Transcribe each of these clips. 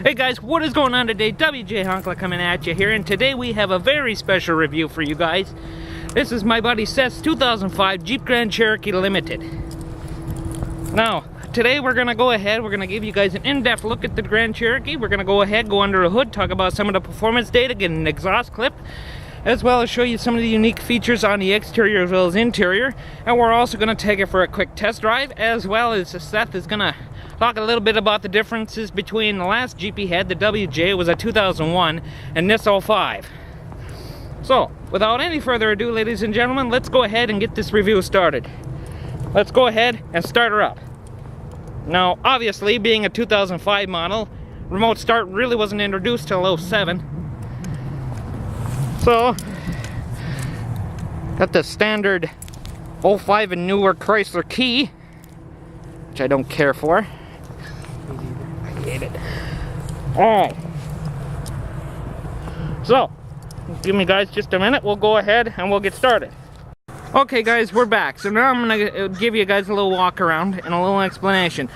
Hey guys, what is going on today? WJ Honkla coming at you here, and today we have a very special review for you guys. This is my buddy Seth's 2005 Jeep Grand Cherokee Limited. Now, today we're going to go ahead, we're going to give you guys an in-depth look at the Grand Cherokee. We're going to go ahead, go under the hood, talk about some of the performance data, get an exhaust clip, as well as show you some of the unique features on the exterior as well as interior. And we're also going to take it for a quick test drive, as well as Seth is going to talk a little bit about the differences between the last Jeep he had, the WJ, was a 2001, and this 05. So, without any further ado, ladies and gentlemen, let's go ahead and get this review started. Let's go ahead and start her up. Now, obviously, being a 2005 model, remote start really wasn't introduced till 07. So, got the standard 05 and newer Chrysler key, which I don't care for. I hate it. Alright. So, give me guys just a minute. We'll go ahead and we'll get started. Okay guys, we're back. So now I'm going to give you guys a little walk around and a little explanation.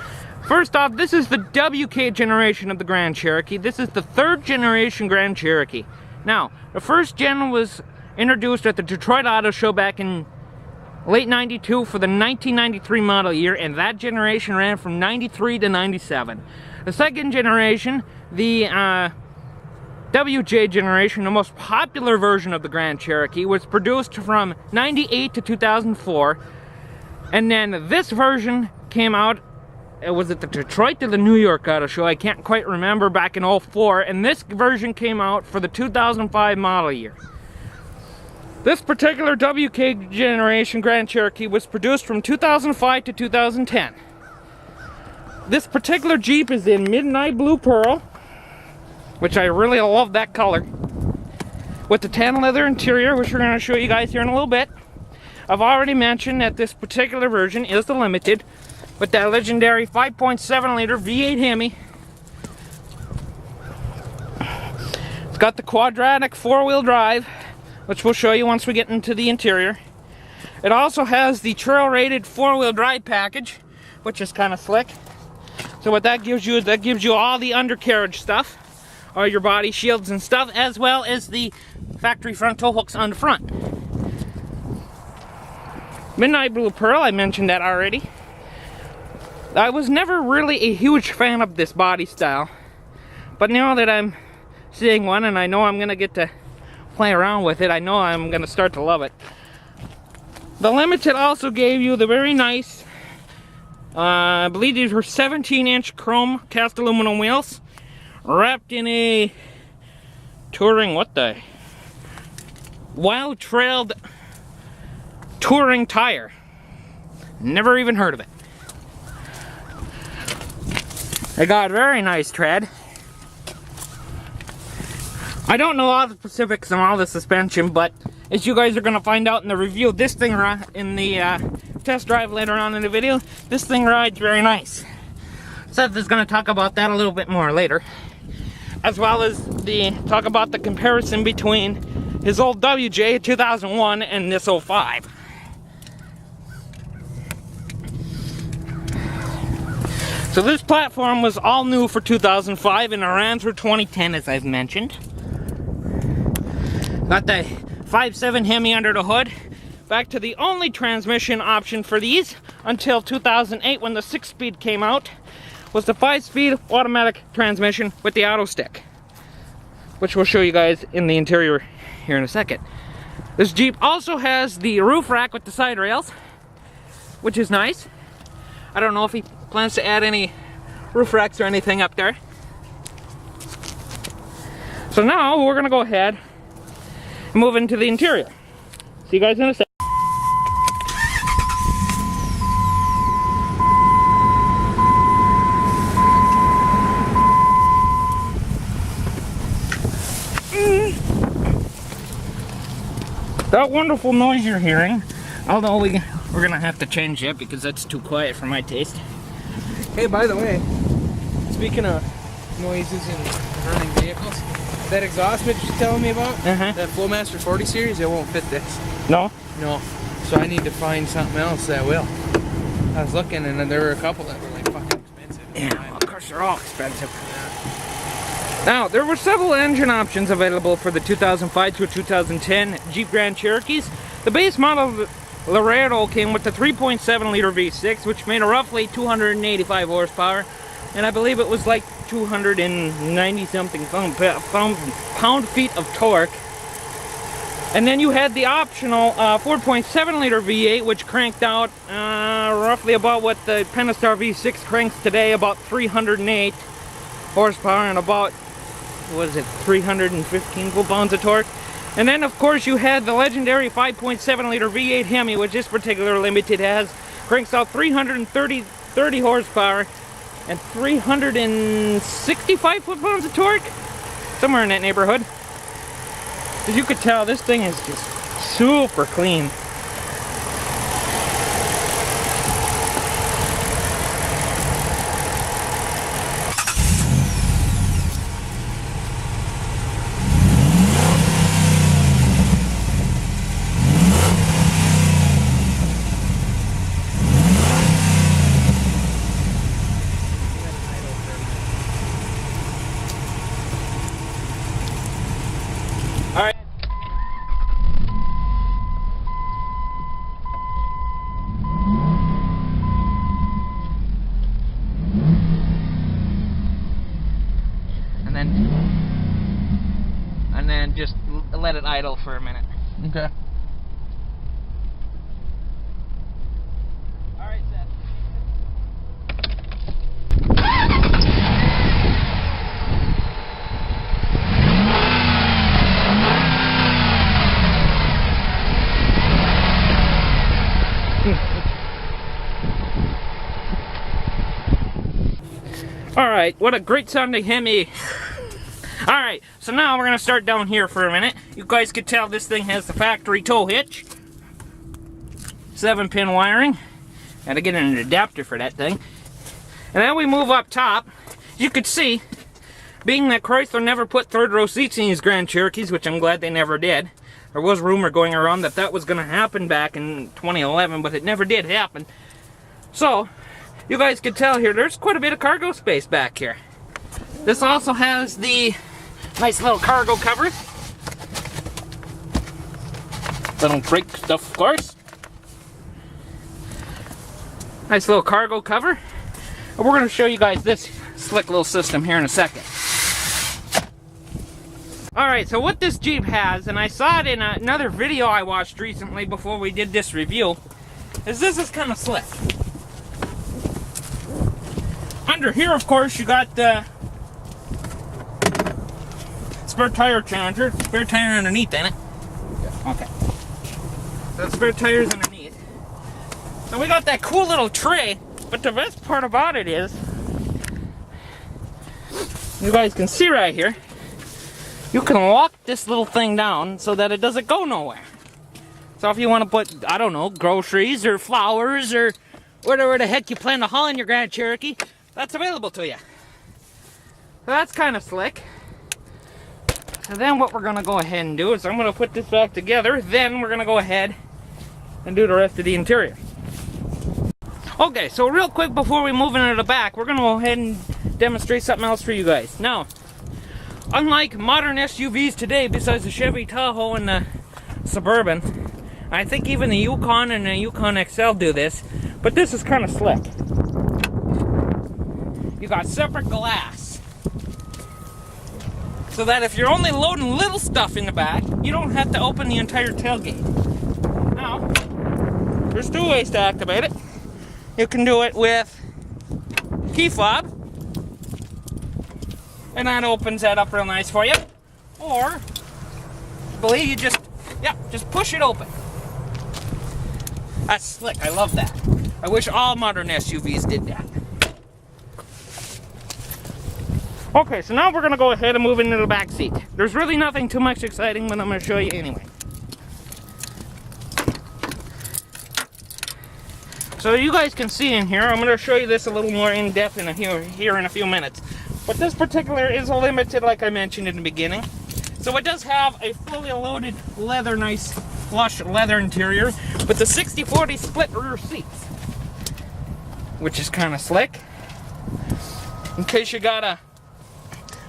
First off, this is the WK generation of the Grand Cherokee. This is the third generation Grand Cherokee. Now, the first gen was introduced at the Detroit Auto Show back in late 92 for the 1993 model year, and that generation ran from 93 to 97. The second generation, the WJ generation, the most popular version of the Grand Cherokee, was produced from 98 to 2004, and then this version came out, was it the Detroit or the New York Auto Show? I can't quite remember, back in 04, and this version came out for the 2005 model year. This particular WK generation Grand Cherokee was produced from 2005 to 2010. This particular Jeep is in midnight blue pearl, which I really love that color, with the tan leather interior, which we're going to show you guys here in a little bit. I've already mentioned that this particular version is the Limited, with that legendary 5.7 liter V8 Hemi. It's got the quadratic 4-wheel drive, which we'll show you once we get into the interior. It also has the trail-rated 4-wheel drive package, which is kind of slick. So what that gives you is that gives you all the undercarriage stuff, all your body shields and stuff, as well as the factory front tow hooks on the front. Midnight blue pearl, I mentioned that already. I was never really a huge fan of this body style, but now that I'm seeing one and I know I'm gonna get to play around with it, I know I'm gonna start to love it. The Limited also gave you the very nice, I believe these were 17-inch chrome cast aluminum wheels, wrapped in a touring, what the? Wild Trailed touring tire. Never even heard of it. They got very nice tread. I don't know all the specifics on all the suspension, but as you guys are going to find out in the review, this thing in the test drive later on in the video, this thing rides very nice. Seth is going to talk about that a little bit more later, as well as talk about the comparison between his old WJ 2001 and this 05. So this platform was all new for 2005 and it ran through 2010, as I've mentioned. Got the 5.7 Hemi under the hood. Back to the only transmission option for these until 2008, when the 6-speed came out, was the 5-speed automatic transmission with the auto stick, which we'll show you guys in the interior here in a second. This Jeep also has the roof rack with the side rails, which is nice. I don't know if he plans to add any roof racks or anything up there. So now we're gonna go ahead and move into the interior. See you guys in a sec. That wonderful noise you're hearing, although we're gonna have to change it because that's too quiet for my taste. Hey, by the way, speaking of noises and running vehicles, that exhaust bit you're telling me about, that Flowmaster 40 series, it won't fit this. No? No. So I need to find something else that will. I was looking and then there were a couple that were like fucking expensive. Yeah, of course they're all expensive. Yeah. Now, there were several engine options available for the 2005 to 2010 Jeep Grand Cherokees. The base model Laredo came with the 3.7 liter V6, which made a roughly 285 horsepower, and I believe it was like 290 something pound-feet of torque. And then you had the optional 4.7 liter V8, which cranked out roughly about what the Pentastar V6 cranks today, about 308 horsepower and about, what is it, 315 foot-pounds of torque. And then, of course, you had the legendary 5.7 liter V8 Hemi, which this particular limited has, cranks out 330 horsepower and 365 foot-pounds of torque, somewhere in that neighborhood. As you could tell, this thing is just super clean. Alright. And then just let it idle for a minute. Okay. Alright, Seth. Alright, what a great sounding Hemi. Alright, so now we're going to start down here for a minute. You guys can tell this thing has the factory tow hitch. 7-pin wiring. Gotta get an adapter for that thing. And then we move up top. You could see, being that Chrysler never put third row seats in these Grand Cherokees, which I'm glad they never did. There was rumor going around that that was going to happen back in 2011, but it never did happen. So, you guys can tell here, there's quite a bit of cargo space back here. This also has the nice little cargo cover. They don't break stuff, of course. Nice little cargo cover. And we're going to show you guys this slick little system here in a second. Alright, so what this Jeep has, and I saw it in another video I watched recently before we did this review, is this is kind of slick. Under here, of course, you got the spare tire changer, spare tire underneath, ain't it? Yeah. Okay. So the spare tire's underneath. So we got that cool little tray, but the best part about it is, you guys can see right here, you can lock this little thing down so that it doesn't go nowhere. So if you want to put, I don't know, groceries or flowers or whatever the heck you plan to haul in your Grand Cherokee, that's available to you. So that's kind of slick. So then what we're going to go ahead and do is I'm going to put this back together, then we're going to go ahead and do the rest of the interior. Okay, so real quick before we move into the back, we're going to go ahead and demonstrate something else for you guys. Now, unlike modern SUVs today, besides the Chevy Tahoe and the Suburban, I think even the Yukon and the Yukon XL do this, but this is kind of slick. You got separate glass, so that if you're only loading little stuff in the back, you don't have to open the entire tailgate. Now, there's two ways to activate it. You can do it with key fob, and that opens that up real nice for you. Or, I believe you just push it open. That's slick, I love that. I wish all modern SUVs did that. Okay, so now we're going to go ahead and move into the back seat. There's really nothing too much exciting, but I'm going to show you anyway. So you guys can see in here, I'm going to show you this a little more in depth here in a few minutes. But this particular is a limited, like I mentioned in the beginning. So it does have a fully loaded leather, nice plush leather interior with the 60/40 split rear seats, which is kind of slick. In case you gotta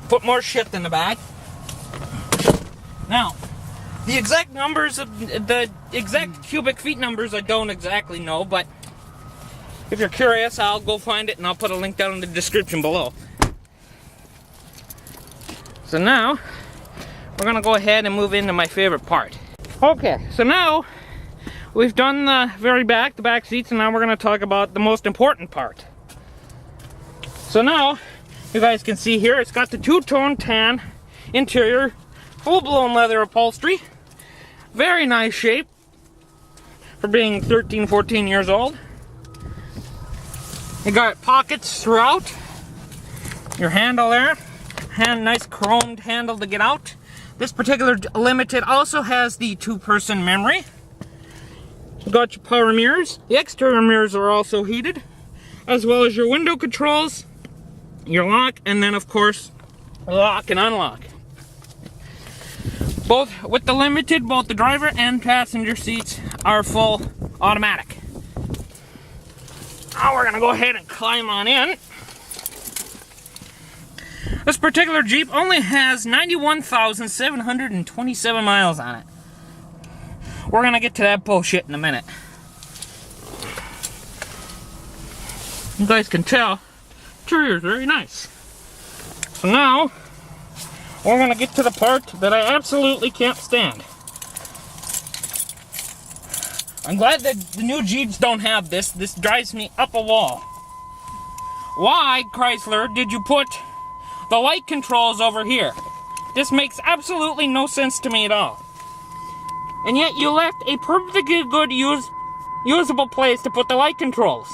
put more shit in the back. Now, the exact numbers of the exact cubic feet numbers I don't exactly know, but if you're curious, I'll go find it and I'll put a link down in the description below. So now, we're gonna go ahead and move into my favorite part. Okay, so now we've done the very back, the back seats, and now we're gonna talk about the most important part. So now, you guys can see here, it's got the two-tone tan interior, full-blown leather upholstery. Very nice shape for being 13, 14 years old. You got pockets throughout your handle there. Nice chromed handle to get out. This particular Limited also has the two-person memory. You got your power mirrors. The exterior mirrors are also heated, as well as your window controls, your lock, and then of course lock and unlock. Both with the Limited, both the driver and passenger seats are full automatic. Now we're gonna go ahead and climb on in. This particular Jeep only has 91,727 miles on it. We're gonna get to that bullshit in a minute. You guys can tell, interior is very nice. So now, we're gonna get to the part that I absolutely can't stand. I'm glad that the new Jeeps don't have this. This drives me up a wall. Why, Chrysler, did you put the light controls over here? This makes absolutely no sense to me at all. And yet you left a perfectly good usable place to put the light controls.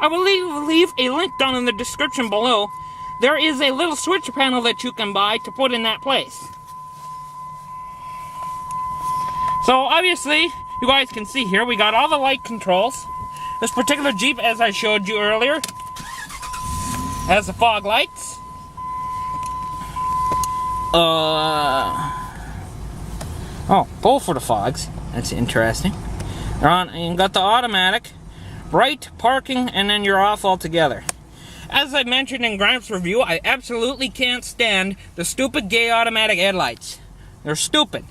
I will leave a link down in the description below. There is a little switch panel that you can buy to put in that place. So obviously, you guys can see here, we got all the light controls. This particular Jeep, as I showed you earlier, has the fog lights. Oh, both for the fogs. That's interesting. They're on, and you got the automatic, bright, parking, and then you're off altogether. As I mentioned in Gramps' review, I absolutely can't stand the stupid gay automatic headlights. They're stupid.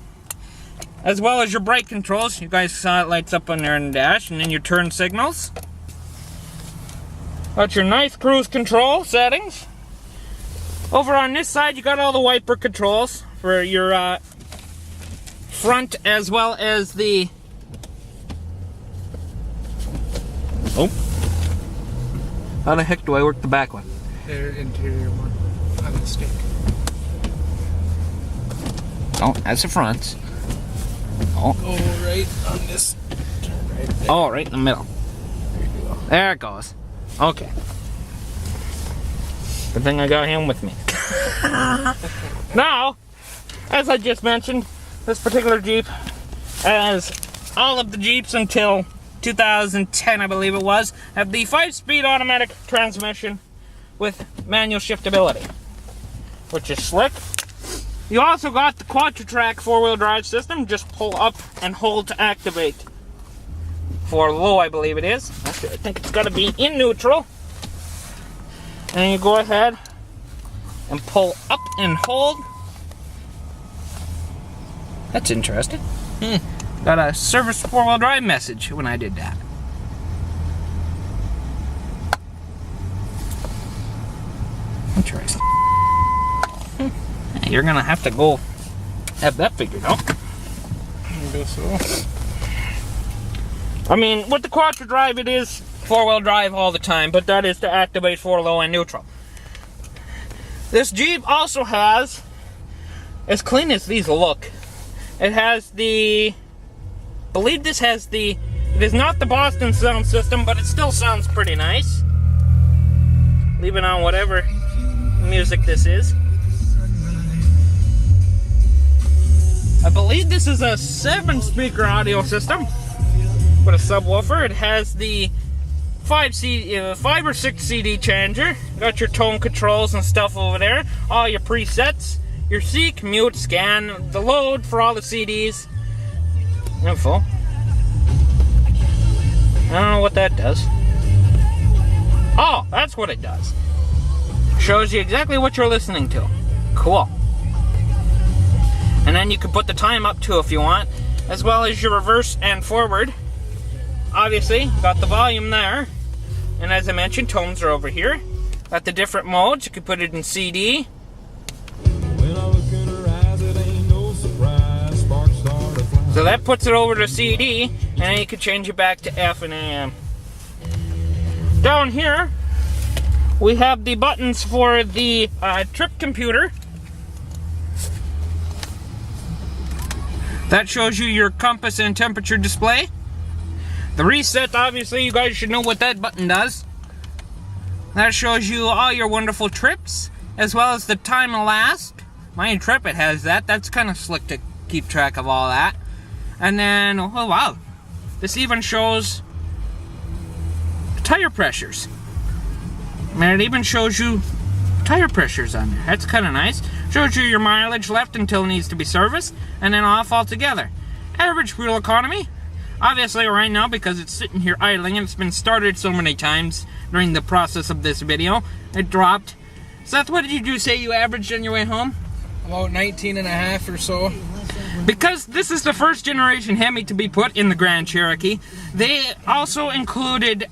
As well as your brake controls. You guys saw it lights up on there in the dash, and then your turn signals. Got your nice cruise control settings. Over on this side, you got all the wiper controls for your front as well as the... Oh. How the heck do I work the back one? Their interior one on the stick. Oh, that's the front. Oh. Go right on this. Turn right there. Oh, right in the middle. There you go. There it goes. Okay. Good thing I got him with me. Now, as I just mentioned, this particular Jeep, as all of the Jeeps until 2010, I believe it was, have the 5-speed automatic transmission with manual shiftability, which is slick. You also got the quadra-track 4-wheel drive system. Just pull up and hold to activate. For low, I believe it is. Actually, I think it's got to be in neutral. And you go ahead and pull up and hold. That's interesting. Got a service 4-wheel drive message when I did that. Interesting. You're gonna have to go have that figured out. I guess so. I mean, with the quattro drive, it is 4-wheel drive all the time, but that is to activate 4 low and neutral. This Jeep also has, as clean as these look, it has the, I believe this has the, it is not the Boston sound system, but it still sounds pretty nice. Leave it on whatever music this is. I believe this is a 7-speaker audio system with a subwoofer. It has the 5 or 6 CD changer. Got your tone controls and stuff over there. All your presets. Your seek, mute, scan, the load for all the CDs. Info. I don't know what that does. Oh, that's what it does. Shows you exactly what you're listening to. cool. And then you can put the time up too if you want, as well as your reverse and forward. Obviously, got the volume there. And as I mentioned, tones are over here. Got the different modes. You can put it in CD. So that puts it over to CD, and then you can change it back to F and AM. Down here, we have the buttons for the trip computer. That shows you your compass and temperature display. The reset, obviously, you guys should know what that button does. That shows you all your wonderful trips, as well as the time elapsed. My Intrepid has that. That's kind of slick to keep track of all that. And then, oh wow, this even shows tire pressures. And it even shows you tire pressures on there. That's kind of nice. Shows you your mileage left until it needs to be serviced, and then off altogether. Average fuel economy. Obviously right now, because it's sitting here idling and it's been started so many times during the process of this video, it dropped. Seth, what did you say you averaged on your way home? About 19.5 or so. Because this is the first generation Hemi to be put in the Grand Cherokee, they also included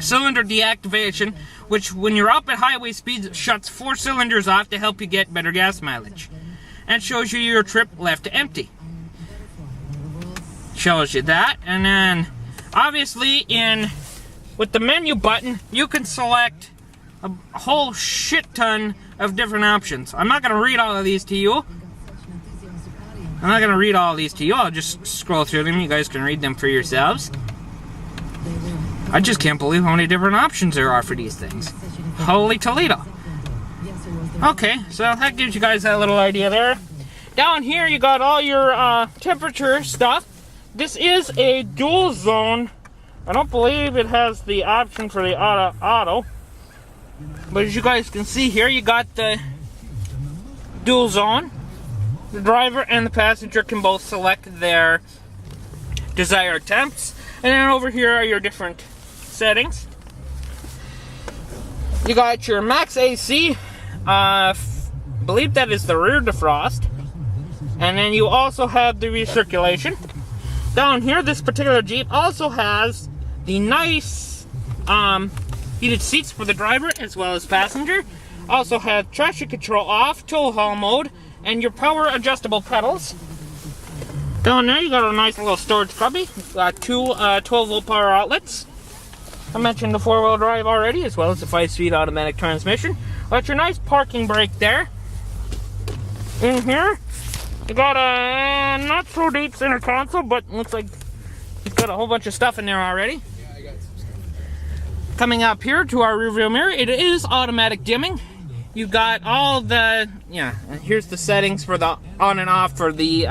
cylinder deactivation, which when you're up at highway speeds shuts 4 cylinders off to help you get better gas mileage. And shows you your trip left to empty. Shows you that, and then obviously with the menu button you can select a whole shit ton of different options. I'm not going to read all of these to you. I'll just scroll through them. You guys can read them for yourselves. I just can't believe how many different options there are for these things. Holy Toledo. Okay, so that gives you guys that little idea there. Down here you got all your temperature stuff. This is a dual zone. I don't believe it has the option for the auto. But as you guys can see here, you got the dual zone. The driver and the passenger can both select their desired temps. And then over here are your different settings. You got your max AC. Believe that is the rear defrost. And then you also have the recirculation. Down here, this particular Jeep also has the nice heated seats for the driver as well as passenger. Also have traction control off, tow haul mode, and your power adjustable pedals. Down there, you got a nice little storage cubby. Got two 12-volt power outlets. I mentioned the 4-wheel drive already, as well as the 5-speed automatic transmission. Got your nice parking brake there. In here, you got a not so deep center console, but looks like it's got a whole bunch of stuff in there already. Yeah, I got some stuff. Coming up here to our rear view mirror, it is automatic dimming. You got all the, here's the settings for the on and off for the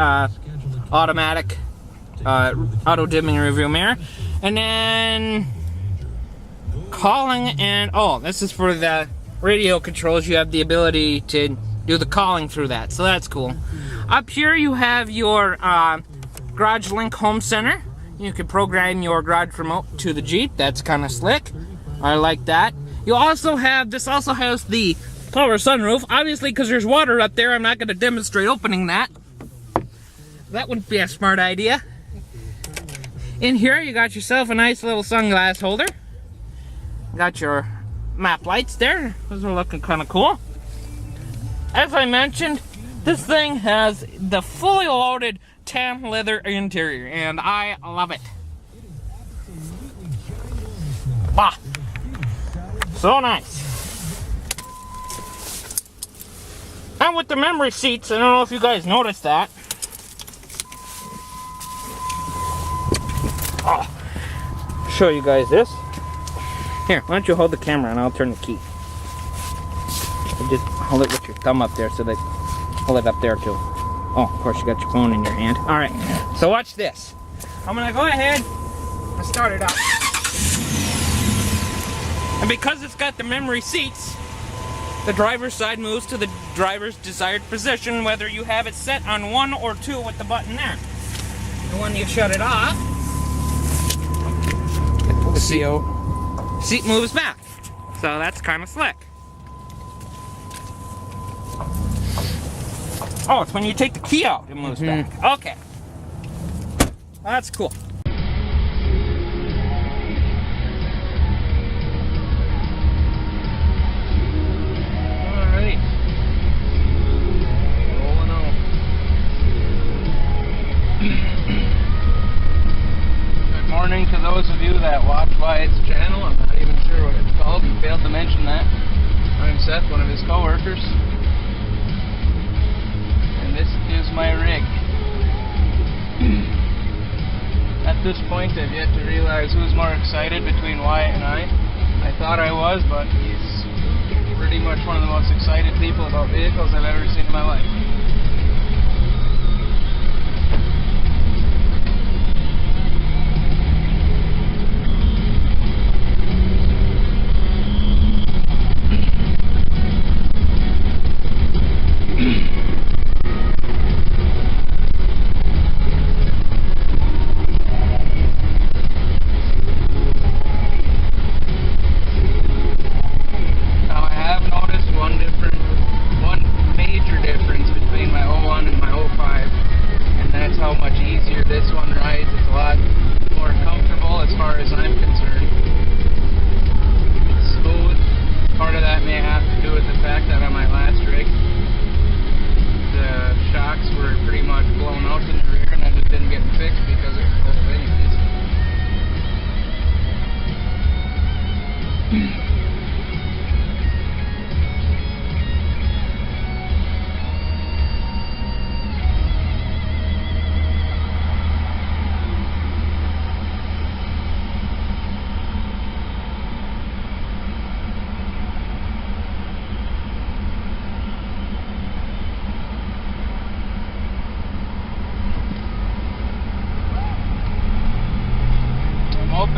automatic auto dimming rear view mirror. And then calling and, this is for the radio controls. You have the ability to do the calling through that, so that's cool. Up here you have your Garage Link Home Center. You can program your garage remote to the Jeep. That's kind of slick. I like that. You also have, this also has the power sunroof. Obviously, because there's water up there, I'm not going to demonstrate opening that. That wouldn't be a smart idea. In here, you got yourself a nice little sunglass holder. Got your map lights there. Those are looking kind of cool. As I mentioned, this thing has the fully loaded tan leather interior, and I love it. Bah! So nice. And with the memory seats, I don't know if you guys noticed that. Show you guys this. Here, why don't you hold the camera and I'll turn the key. Just hold it with your thumb up there so that, hold it up there too. Oh, of course you got your phone in your hand. Alright, so watch this. I'm gonna go ahead and start it up. And because it's got the memory seats, the driver's side moves to the driver's desired position, whether you have it set on 1 or 2 with the button there. And when you shut it off, the seat moves back. So that's kind of slick. Oh, it's when you take the key out, it moves back. Okay. That's cool. Alright. Rolling on. Good morning to those of you that watch Wyatt's channel. I'm not even sure what it's called. He failed to mention that. I'm Seth, one of his co-workers. And this is my rig. At this point, I've yet to realize who's more excited between Wyatt and I. I thought I was, but he's pretty much one of the most excited people about vehicles I've ever seen in my life.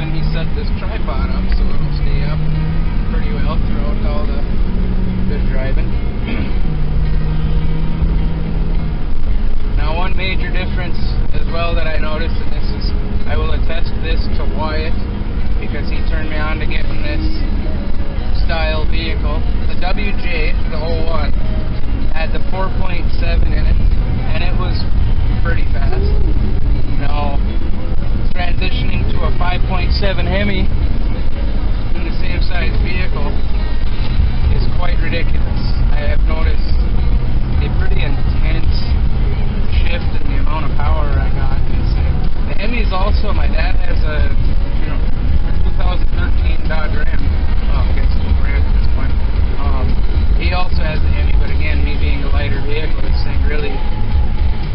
He set this tripod up so it'll stay up pretty well throughout all the good driving. Now, one major difference as well that I noticed, and this is, I will attest this to Wyatt because he turned me on to getting this style vehicle. The WJ, the 01, had the 4.7 in it, and it was pretty fast. Now, transitioning to a 5.7 Hemi in the same size vehicle is quite ridiculous. I have noticed a pretty intense shift in the amount of power I got. The Hemi is also, my dad has a 2013 Dodge Ram. Well, I guess it's a Ram at this point. He also has the Hemi, but again, me being a lighter vehicle, this thing really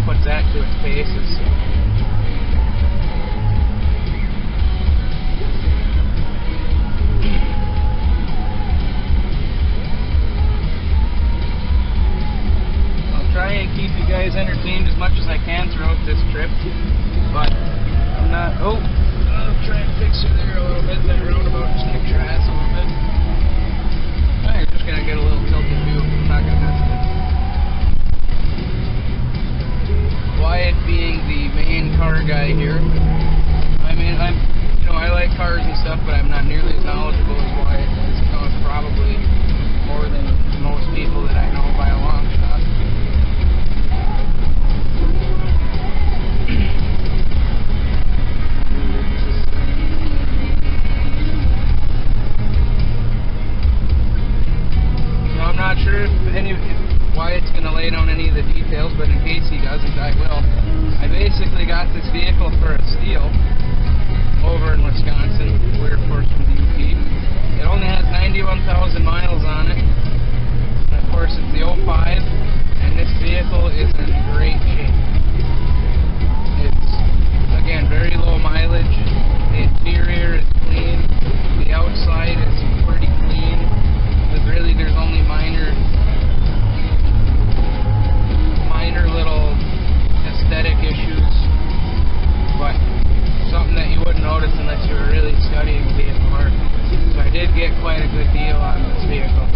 puts that to its paces. Try and keep you guys entertained as much as I can throughout this trip, but I'm not. Oh, I'll try and fix you there a little bit. That roundabout just kicked your ass a little bit. Alright, you're just gonna get a little tilted view. I'm not gonna mess with it. Wyatt being the main car guy here. I mean, I like cars and stuff, but I'm not nearly as knowledgeable as Wyatt is. He knows probably more than most people that I know by a long shot. I'm not sure if Wyatt's going to lay down any of the details, but in case he doesn't, I will. I basically got this vehicle for a steal over in Wisconsin. We're, of course, from the UP. It only has 91,000 miles on it. And of course, it's the 05, and this vehicle is in great shape. It's, again, very low mileage. The interior is clean. The outside is pretty clean. There's only minor little aesthetic issues, but something that you wouldn't notice unless you were really studying vehicle art. So I did get quite a good deal on this vehicle.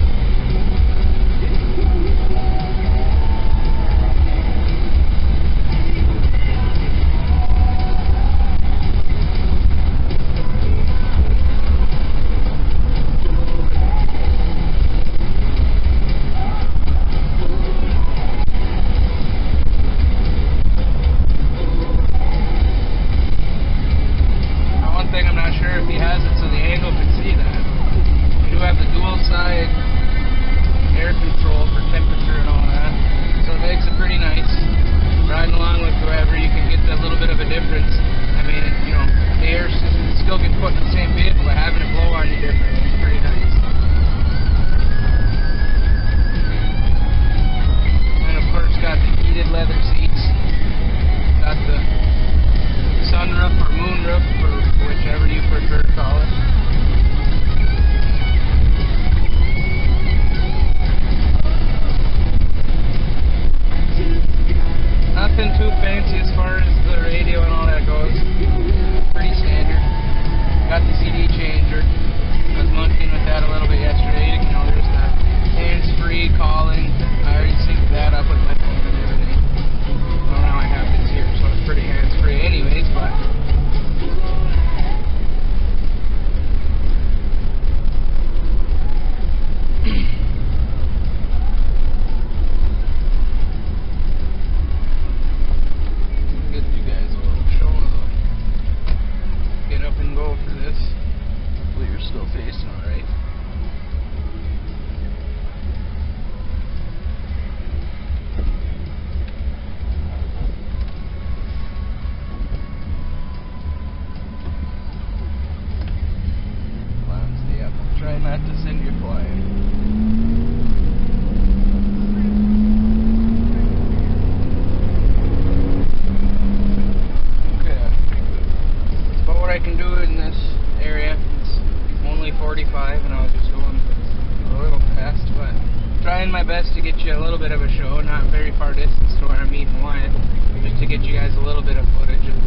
bit of a show, not very far distance to where I'm meeting Wyatt, just to get you guys a little bit of footage of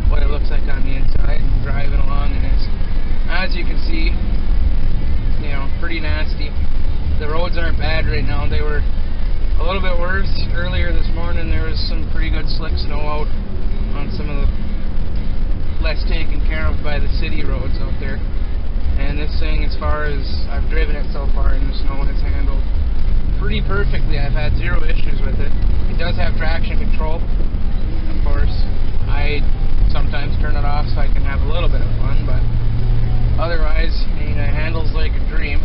what it looks like on the inside and driving along. And as you can see, you know, pretty nasty. The roads aren't bad right now. They were a little bit worse earlier this morning. There was some pretty good slick snow out on some of the less taken care of by the city roads out there. And this thing, as far as I've driven it so far in the snow, has handled pretty perfectly. I've had zero issues with it. It does have traction control. Of course, I sometimes turn it off so I can have a little bit of fun, but otherwise, it handles like a dream.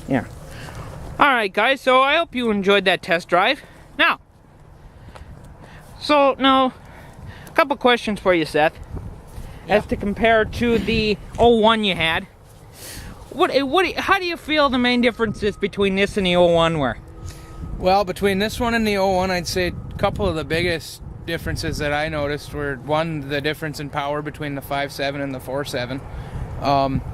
Yeah. Alright guys, so I hope you enjoyed that test drive. Now, a couple questions for you, Seth. Yeah. As to compare to the 01 you had. How do you feel the main differences between this and the 01 were? Well, between this one and the 01, I'd say a couple of the biggest differences that I noticed were, one, the difference in power between the 5.7 and the 4.7.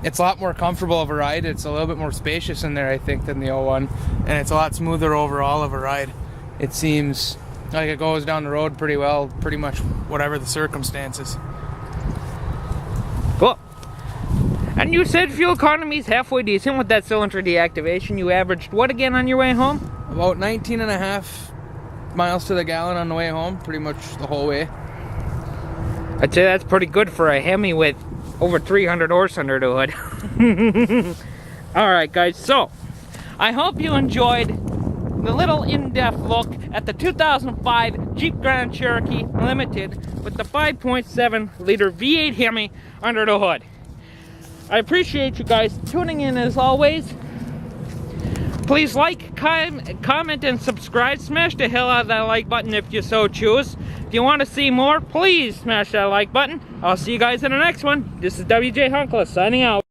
It's a lot more comfortable of a ride. It's a little bit more spacious in there, I think, than the 01, and it's a lot smoother overall of a ride. It seems like it goes down the road pretty well, pretty much whatever the circumstances. Cool. And you said fuel economy is halfway decent with that cylinder deactivation. You averaged what again on your way home? About 19.5 miles to the gallon on the way home, pretty much the whole way. I'd say that's pretty good for a Hemi with over 300 horse under the hood. Alright guys, so I hope you enjoyed the little in-depth look at the 2005 Jeep Grand Cherokee Limited with the 5.7 liter V8 Hemi under the hood. I appreciate you guys tuning in as always. Please like, comment, and subscribe. Smash the hell out of that like button if you so choose. If you want to see more, please smash that like button. I'll see you guys in the next one. This is WJ Hunkla signing out.